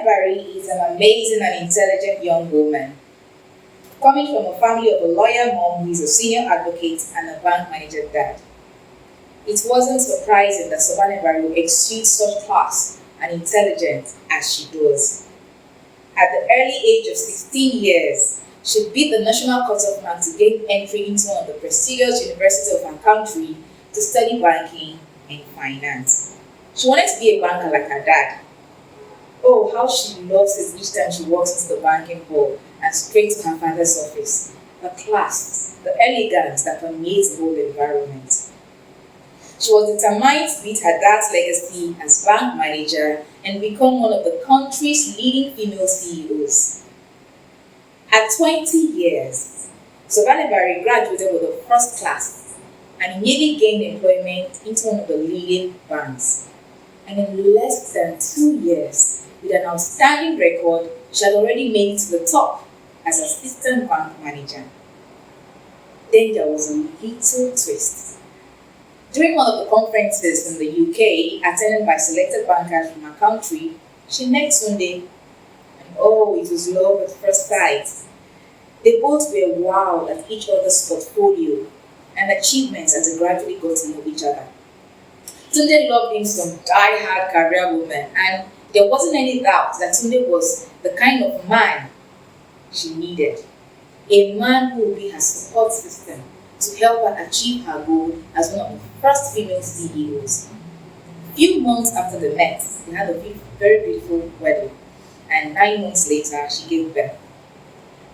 Barry is an amazing and intelligent young woman, coming from a family of a lawyer mom who is a senior advocate and a bank manager dad. It wasn't surprising that Savannah Barry would exude such class and intelligence as she does. At the early age of 16 years, she beat the national cut-off to gain entry into one of the prestigious universities of her country to study banking and finance. She wanted to be a banker like her dad. Oh, how she loves it each time she walks into the banking hall and straight to her father's office. The class, the elegance that permeates the whole environment. She was determined to beat her dad's legacy as bank manager and become one of the country's leading female CEOs. At 20 years, Savannah Barry graduated with a first class and immediately gained employment into one of the leading banks. And in less than 2 years, with an outstanding record, she had already made it to the top as assistant bank manager. Then there was a little twist. During one of the conferences in the UK, attended by selected bankers from her country, she met Tunde, and oh, it was love at first sight. They both were wowed at each other's portfolio and achievements as they gradually got to know each other. Tunde loved him some die-hard career woman, and there wasn't any doubt that Tunde was the kind of man she needed. A man who would be her support system to help her achieve her goal as one of the first female CEOs. A few months after they met, they had a very beautiful wedding, and 9 months later, she gave birth.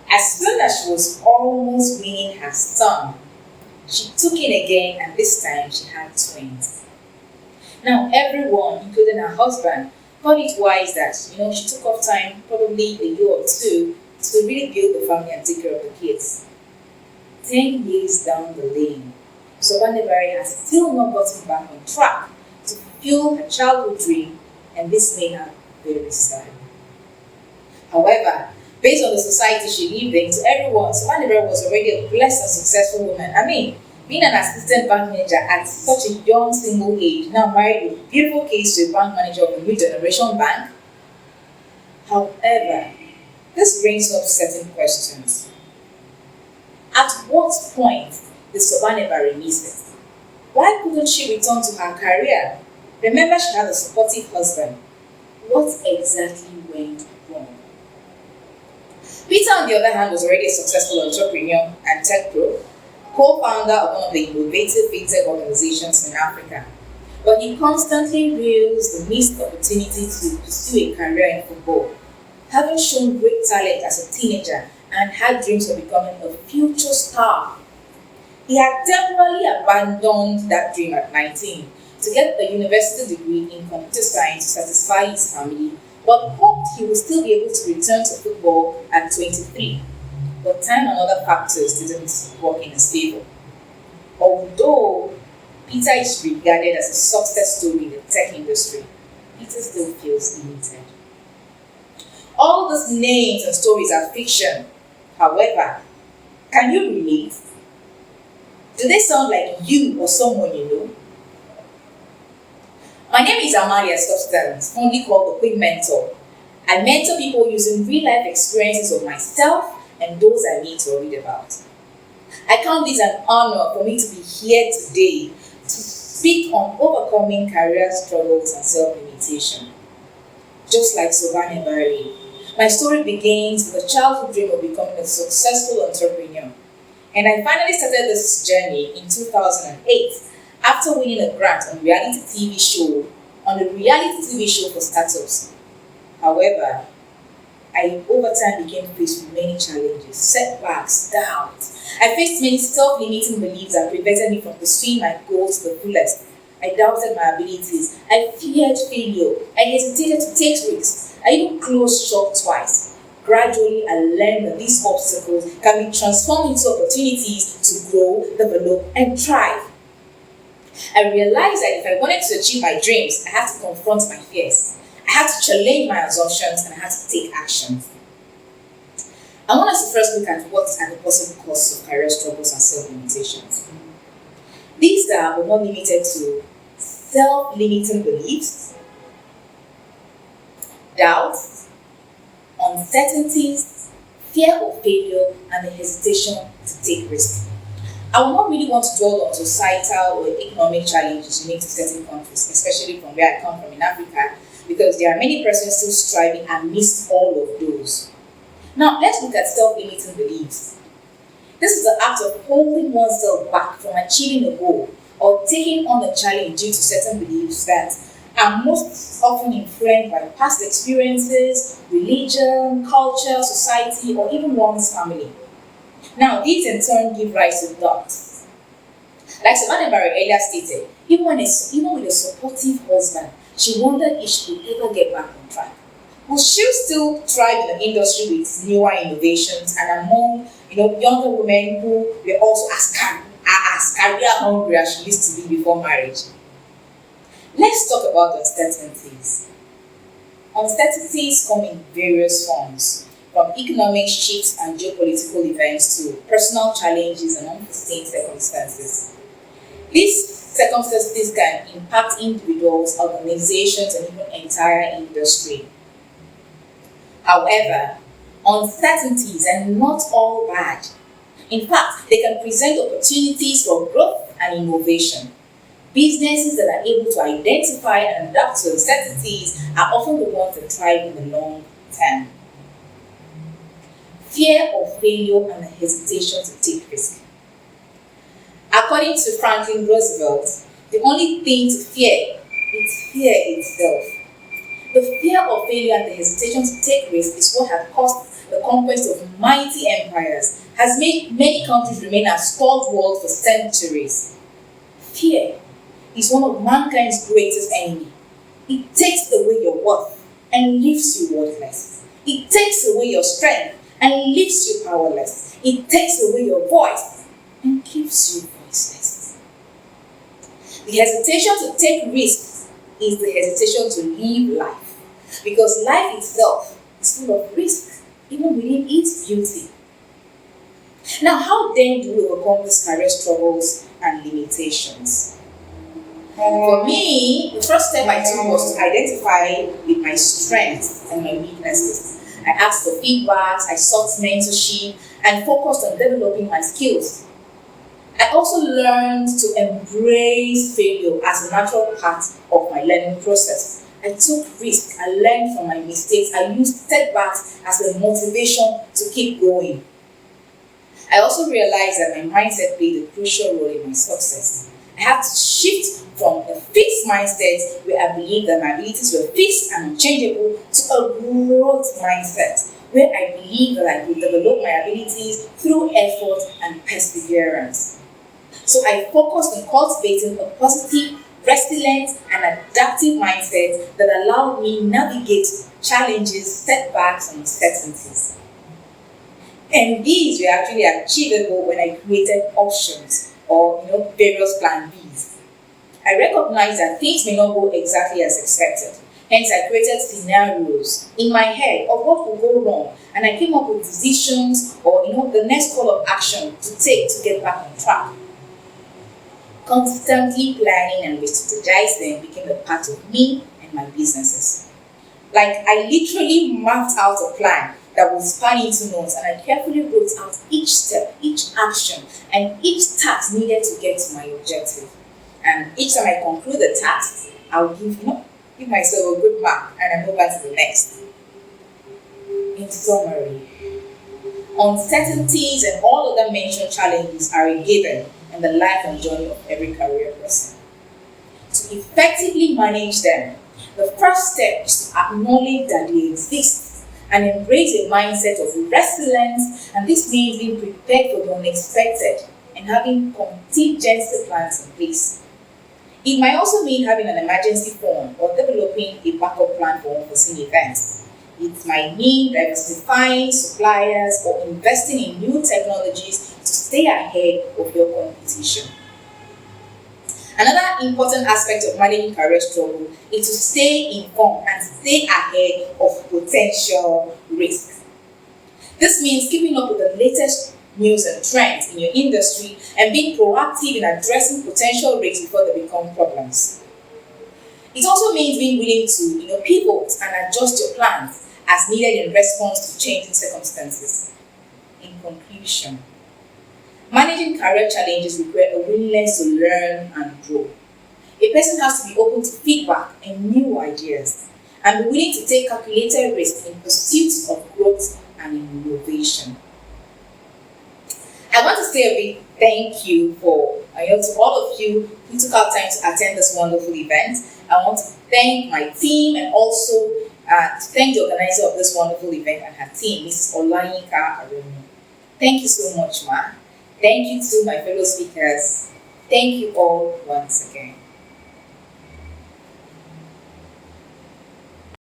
As soon as she was almost weaning her son, she took in again, and this time she had twins. Now, everyone, including her husband, thought it wise that she took off time, probably a year or two, to really build the family and take care of the kids. 10 years down the lane, Savannah Barry has still not gotten back on track to fulfill her childhood dream, and this made her very sad. However, based on the society she lived in, to everyone, Savannah Barry was already a blessed and successful woman. I mean, being an assistant bank manager at such a young single age, now married with a beautiful kids to a bank manager of a new generation bank. However, this brings up certain questions. At what point did Savannah Barry miss it? Why couldn't she return to her career? Remember, she had a supportive husband. What exactly went wrong? Peter, on the other hand, was already a successful entrepreneur and tech pro, co-founder of one of the innovative fintech organizations in Africa. But he constantly realized the missed opportunity to pursue a career in football. Having shown great talent as a teenager and had dreams of becoming a future star, he had temporarily abandoned that dream at 19 to get a university degree in computer science to satisfy his family, but hoped he would still be able to return to football at 23. But time and other factors didn't work in his favor. Although Peter is regarded as a success story in the tech industry, Peter still feels limited. All these names and stories are fiction. However, can you relate? Do they sound like you or someone you know? My name is Amalia Substance, fondly called the Quick Mentor. I mentor people using real-life experiences of myself and those I meet to read about. I count this an honor for me to be here today to speak on overcoming career struggles and self-limitation. Just like Savannah Barry, my story begins with a childhood dream of becoming a successful entrepreneur. And I finally started this journey in 2008 after winning a grant on a reality TV show for startups. However, I over time became faced with many challenges, setbacks, doubts. I faced many self-limiting beliefs that prevented me from pursuing my goals to the fullest. I doubted my abilities. I feared failure. I hesitated to take risks. I even closed shop twice. Gradually, I learned that these obstacles can be transformed into opportunities to grow, develop, and thrive. I realized that if I wanted to achieve my dreams, I had to confront my fears. I had to challenge my assumptions, and I had to take action. I want us to first look at what are the possible causes of career struggles and self-limitations. These are but not limited to self-limiting beliefs, doubts, uncertainties, fear of failure, and the hesitation to take risks. I will not really want to dwell on societal or economic challenges unique to certain countries, especially from where I come from in Africa, because there are many persons still striving amidst all of those. Now, let's look at self-limiting beliefs. This is the act of holding oneself back from achieving a goal or taking on a challenge due to certain beliefs that are most often influenced by past experiences, religion, culture, society, or even one's family. Now, these in turn give rise to doubts. Like Savannah Barry earlier stated, even with a supportive husband, she wondered if she could ever get back on track. Will she still thrive in the industry with newer innovations and among younger women who were also as career hungry as she used to be before marriage? Let's talk about uncertainties. Uncertainties come in various forms, from economic shifts and geopolitical events to personal challenges and unforeseen circumstances. These circumstances can impact individuals, organizations, and even entire industry. However, uncertainties are not all bad. In fact, they can present opportunities for growth and innovation. Businesses that are able to identify and adapt to uncertainties are often the ones that thrive in the long term. Fear of failure and the hesitation to take risks. According to Franklin Roosevelt, the only thing to fear is fear itself. The fear of failure and the hesitation to take risks is what has caused the conquest of mighty empires, has made many countries remain as stalwarts for centuries. Fear is one of mankind's greatest enemies. It takes away your worth and leaves you worthless. It takes away your strength and leaves you powerless. It takes away your voice and keeps you voiceless. The hesitation to take risks is the hesitation to live life, because life itself is full of risk, even within its beauty. Now, how then do we overcome these career struggles and limitations? For me, the first step I took was to identify with my strengths and my weaknesses. I asked for feedbacks, I sought mentorship, and focused on developing my skills. I also learned to embrace failure as a natural part of my learning process. I took risks, I learned from my mistakes, I used setbacks as a motivation to keep going. I also realized that my mindset played a crucial role in my success. I had to shift from a fixed mindset where I believed that my abilities were fixed and unchangeable to a growth mindset where I believed that I could develop my abilities through effort and perseverance. So I focused on cultivating a positive, resilient, and adaptive mindset that allowed me navigate challenges, setbacks, and uncertainties. And these were actually achievable when I created options or various plan Bs. I recognized that things may not go exactly as expected. Hence, I created scenarios in my head of what could go wrong, and I came up with decisions or the next call of action to take to get back on track. Constantly planning and re-strategizing became a part of me and my businesses. Like, I literally mapped out a plan that would span into months, and I carefully wrote out each step, each action, and each task needed to get to my objective. And each time I conclude the task, I'll give myself a good mark and I move on to the next. In summary, uncertainties and all other mentioned challenges are a given in the life and journey of every career person. To effectively manage them, the first step is to acknowledge that they exist and embrace a mindset of resilience, and this means being prepared for the unexpected and having contingency plans in place. It might also mean having an emergency fund or developing a backup plan for unforeseen events. It might mean diversifying suppliers or investing in new technologies to stay ahead of your competition. Another important aspect of managing career struggle is to stay informed and stay ahead of potential risks. This means keeping up with the latest news and trends in your industry and being proactive in addressing potential risks before they become problems. It also means being willing to pivot and adjust your plans as needed in response to changing circumstances. In conclusion, managing career challenges require a willingness to learn and grow. A person has to be open to feedback and new ideas and be willing to take calculated risks in pursuit of growth and innovation. I want to say a big thank you to all of you who took out time to attend this wonderful event. I want to thank my team and also to thank the organizer of this wonderful event and her team, Mrs. Olayinka Aremu. Thank you so much, Ma. Thank you to my fellow speakers. Thank you all once again.